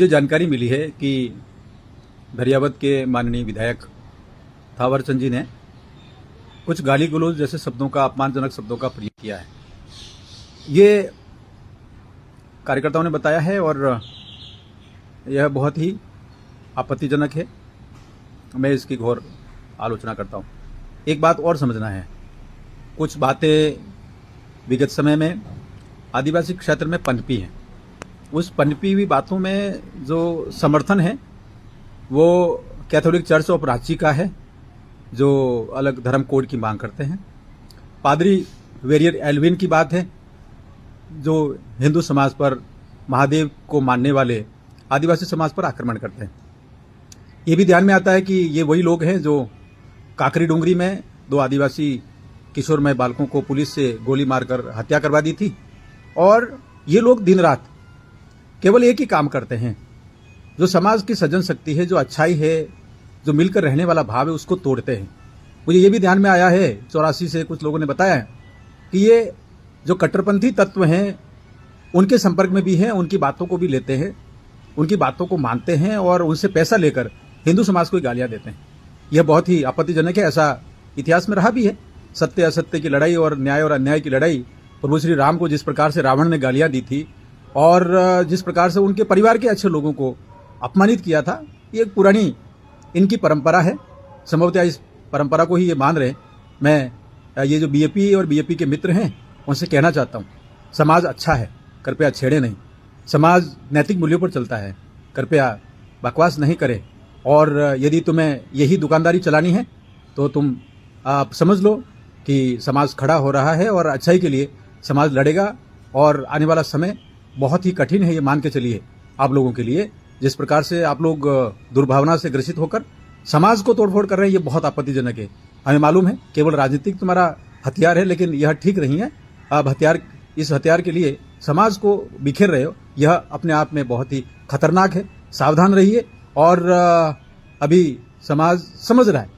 जो जानकारी मिली है कि दरियावत के माननीय विधायक थावर चंद जी ने कुछ गाली गलौज जैसे शब्दों का, अपमानजनक शब्दों का प्रयोग किया है। ये कार्यकर्ताओं ने बताया है और यह बहुत ही आपत्तिजनक है। मैं इसकी घोर आलोचना करता हूँ। एक बात और समझना है, कुछ बातें विगत समय में आदिवासी क्षेत्र में पनपी हैं। उस पनपी हुई बातों में जो समर्थन है वो कैथोलिक चर्च ऑफ रांची का है, जो अलग धर्म कोड की मांग करते हैं। पादरी वेरियर एल्विन की बात है, जो हिंदू समाज पर, महादेव को मानने वाले आदिवासी समाज पर आक्रमण करते हैं। ये भी ध्यान में आता है कि ये वही लोग हैं जो काकरी डूंगरी में 2 आदिवासी किशोरमय बालकों को पुलिस से गोली मारकर हत्या करवा दी थी। और ये लोग दिन रात केवल एक ही काम करते हैं, जो समाज की सज्जन शक्ति है, जो अच्छाई है, जो मिलकर रहने वाला भाव है, उसको तोड़ते हैं। मुझे ये भी ध्यान में आया है, 84 से कुछ लोगों ने बताया है कि ये जो कट्टरपंथी तत्व हैं उनके संपर्क में भी हैं, उनकी बातों को भी लेते हैं, उनकी बातों को मानते हैं और उनसे पैसा लेकर हिंदू समाज को गालियां देते हैं। यह बहुत ही आपत्तिजनक है। ऐसा इतिहास में रहा भी है। सत्य असत्य की लड़ाई और न्याय और अन्याय की लड़ाई। प्रभु श्री राम को जिस प्रकार से रावण ने गालियां दी थी और जिस प्रकार से उनके परिवार के अच्छे लोगों को अपमानित किया था, ये एक पुरानी इनकी परंपरा है। संभवतः इस परंपरा को ही ये मान रहे। मैं ये जो बीजेपी और बीजेपी के मित्र हैं उनसे कहना चाहता हूँ, समाज अच्छा है, कृपया छेड़े नहीं। समाज नैतिक मूल्यों पर चलता है, कृपया बकवास नहीं करे। और यदि तुम्हें यही दुकानदारी चलानी है तो तुम आप समझ लो कि समाज खड़ा हो रहा है और अच्छाई के लिए समाज लड़ेगा। और आने वाला समय बहुत ही कठिन है, ये मान के चलिए आप लोगों के लिए। जिस प्रकार से आप लोग दुर्भावना से ग्रसित होकर समाज को तोड़फोड़ कर रहे हैं, ये बहुत आपत्तिजनक है। हमें मालूम है केवल राजनीतिक तुम्हारा हथियार है, लेकिन यह ठीक नहीं है। आप इस हथियार के लिए समाज को बिखेर रहे हो, यह अपने आप में बहुत ही खतरनाक है। सावधान रहिए। और अभी समाज समझ रहा है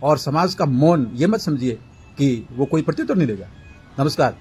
और समाज का मौन ये मत समझिए कि वो कोई प्रत्युत्तर नहीं देगा। नमस्कार।